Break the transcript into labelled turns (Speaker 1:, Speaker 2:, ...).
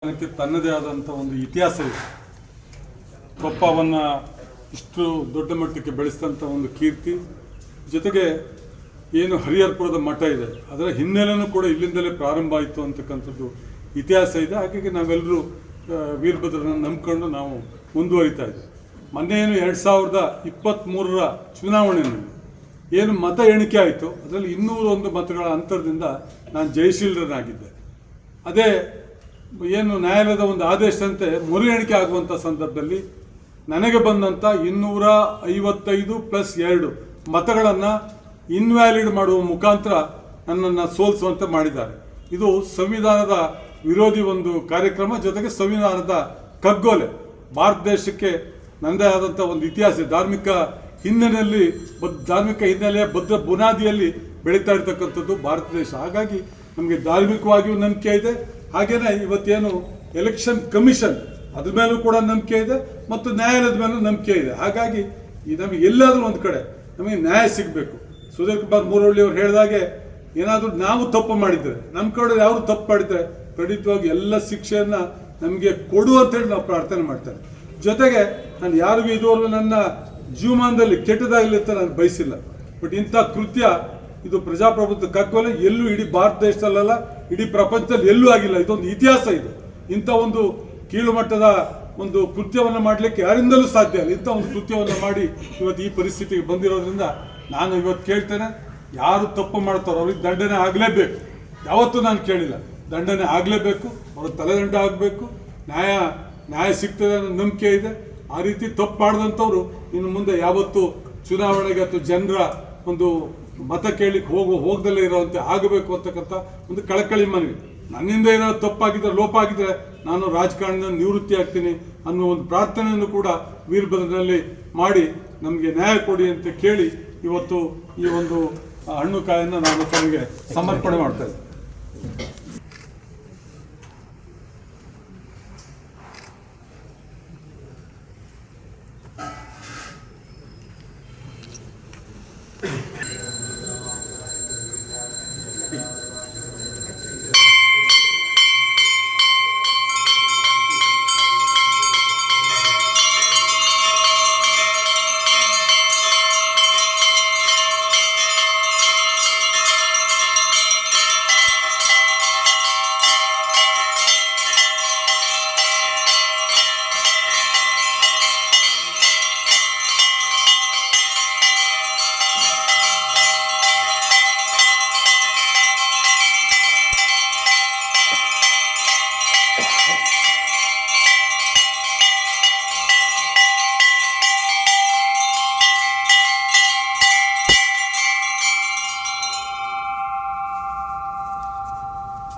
Speaker 1: ಅದಕ್ಕೆ ತನ್ನದೇ ಆದಂಥ ಒಂದು ಇತಿಹಾಸ ಇದೆ. ಕೊಪ್ಪವನ್ನು ಇಷ್ಟು ದೊಡ್ಡ ಮಟ್ಟಕ್ಕೆ ಬೆಳೆಸಿದಂಥ ಒಂದು ಕೀರ್ತಿ, ಜೊತೆಗೆ ಏನು ಹರಿಹರಪುರದ ಮಠ ಇದೆ ಅದರ ಹಿನ್ನೆಲೆನೂ ಕೂಡ ಇಲ್ಲಿಂದಲೇ ಪ್ರಾರಂಭ ಆಯಿತು ಅಂತಕ್ಕಂಥದ್ದು ಇತಿಹಾಸ ಇದೆ. ಹಾಗಾಗಿ ನಾವೆಲ್ಲರೂ ವೀರಭದ್ರನ ನಂಬ್ಕೊಂಡು ನಾವು ಮುಂದುವರಿತಾ ಇದ್ದೀವಿ. ಮೊನ್ನೆ ಏನು 2023ರ ಚುನಾವಣೆಯಲ್ಲಿ ಏನು ಮತ ಎಣಿಕೆ ಆಯಿತು ಅದರಲ್ಲಿ 201 ಮತಗಳ ಅಂತರದಿಂದ ನಾನು ಜಯಶೀಲರನಾಗಿದ್ದೆ. ಅದೇ ಏನು ನ್ಯಾಯಾಲಯದ ಒಂದು ಆದೇಶದಂತೆ ಮರು ಎಣಿಕೆ ಆಗುವಂಥ ಸಂದರ್ಭದಲ್ಲಿ ನನಗೆ ಬಂದಂಥ 255+2 ಮತಗಳನ್ನು ಇನ್ವ್ಯಾಲಿಡ್ ಮಾಡುವ ಮುಖಾಂತರ ನನ್ನನ್ನು ಸೋಲಿಸುವಂತೆ ಮಾಡಿದ್ದಾರೆ. ಇದು ಸಂವಿಧಾನದ ವಿರೋಧಿ ಒಂದು ಕಾರ್ಯಕ್ರಮ, ಜೊತೆಗೆ ಸಂವಿಧಾನದ ಕಗ್ಗೊಲೆ. ಭಾರತ ದೇಶಕ್ಕೆ ನನ್ನದೇ ಆದಂಥ ಒಂದು ಇತಿಹಾಸ, ಧಾರ್ಮಿಕ ಹಿನ್ನೆಲೆಯ ಭದ್ರ ಬುನಾದಿಯಲ್ಲಿ ಬೆಳೀತಾ ಇರ್ತಕ್ಕಂಥದ್ದು ಭಾರತ ದೇಶ. ಹಾಗಾಗಿ ನಮಗೆ ಧಾರ್ಮಿಕವಾಗಿಯೂ ನಂಬಿಕೆ ಇದೆ, ಹಾಗೆಯೇ ಇವತ್ತೇನು ಎಲೆಕ್ಷನ್ ಕಮಿಷನ್ ಅದ್ರ ಮೇಲೂ ಕೂಡ ನಂಬಿಕೆ ಇದೆ ಮತ್ತು ನ್ಯಾಯಾಲಯದ ಮೇಲೂ ನಂಬಿಕೆ ಇದೆ. ಹಾಗಾಗಿ ನಮಗೆ ಎಲ್ಲಾದರೂ ಒಂದು ಕಡೆ ನಮಗೆ ನ್ಯಾಯ ಸಿಗಬೇಕು. ಸುಧೀರ್ ಕುಮಾರ್ ಮೂರೊಳ್ಳಿ ಅವರು ಹೇಳಿದಾಗೆ ಏನಾದರೂ ನಾವು ತಪ್ಪು ಮಾಡಿದರೆ, ನಮ್ಮ ಕಡೆ ಯಾರು ತಪ್ಪು ಮಾಡಿದರೆ ಖಂಡಿತವಾಗಿ ಎಲ್ಲ ಶಿಕ್ಷೆಯನ್ನು ನಮಗೆ ಕೊಡು ಅಂತೇಳಿ ನಾವು ಪ್ರಾರ್ಥನೆ ಮಾಡ್ತೇವೆ. ಜೊತೆಗೆ ನಾನು ಯಾರಿಗೂ ಇದುವರೆಗೂ ನನ್ನ ಜೀವಮಾನದಲ್ಲಿ ಕೆಟ್ಟದಾಗಲಿ ಅಂತ ನಾನು ಬಯಸಿಲ್ಲ. ಬಟ್ ಇಂಥ ಕೃತ್ಯ ಇದು ಪ್ರಜಾಪ್ರಭುತ್ವ ಕಗ್ಗೊಲೆ ಎಲ್ಲೂ ಇಡೀ ಭಾರತ ದೇಶದಲ್ಲ, ಇಡೀ ಪ್ರಪಂಚದಲ್ಲಿ ಎಲ್ಲೂ ಆಗಿಲ್ಲ. ಇದೊಂದು ಇತಿಹಾಸ. ಇದು ಇಂಥ ಒಂದು ಕೀಳು ಮಟ್ಟದ ಒಂದು ಕೃತ್ಯವನ್ನು ಮಾಡಲಿಕ್ಕೆ ಯಾರಿಂದಲೂ ಸಾಧ್ಯ ಇಲ್ಲ. ಇಂಥ ಒಂದು ಕೃತ್ಯವನ್ನು ಮಾಡಿ ಇವತ್ತು ಈ ಪರಿಸ್ಥಿತಿಗೆ ಬಂದಿರೋದ್ರಿಂದ ನಾನು ಇವತ್ತು ಕೇಳ್ತೇನೆ, ಯಾರು ತಪ್ಪು ಮಾಡ್ತಾರೋ ಅವ್ರಿಗೆ ದಂಡನೆ ಆಗಲೇಬೇಕು. ಯಾವತ್ತೂ ನಾನು ಕೇಳಿಲ್ಲ, ದಂಡನೆ ಆಗಲೇಬೇಕು, ಅವ್ರ ತಲೆದಂಡ ಆಗಬೇಕು, ನ್ಯಾಯ ಸಿಗ್ತದೆ ಅನ್ನೋ ನಂಬಿಕೆ ಇದೆ. ಆ ರೀತಿ ತಪ್ಪು ಮಾಡಿದಂಥವ್ರು ಇನ್ನು ಮುಂದೆ ಯಾವತ್ತೂ ಚುನಾವಣೆಗೆ ಅಥವಾ ಜನರ ಒಂದು ಮತ ಕೇಳಲಿಕ್ಕೆ ಹೋಗದಲ್ಲೇ ಇರೋವಂತೆ ಆಗಬೇಕು ಅಂತಕ್ಕಂಥ ಒಂದು ಕಳಕಳಿ ಮನವಿ. ನನ್ನಿಂದ ಏನಾದ್ರು ತಪ್ಪಾಗಿದ್ದರೆ, ಲೋಪ ಆಗಿದ್ದರೆ ನಾನು ರಾಜಕಾರಣದಿಂದ ನಿವೃತ್ತಿ ಆಗ್ತೀನಿ ಅನ್ನೋ ಒಂದು ಪ್ರಾರ್ಥನೆಯನ್ನು ಕೂಡ ವೀರಭದ್ರನಲ್ಲಿ ಮಾಡಿ ನಮಗೆ ನ್ಯಾಯ ಕೊಡಿ ಅಂತ ಕೇಳಿ ಇವತ್ತು ಈ ಒಂದು ಹಣ್ಣು ಕಾಯನ್ನು ನಾನು ತನಗೆ ಸಮರ್ಪಣೆ ಮಾಡ್ತಾ ಇದ್ದೀನಿ.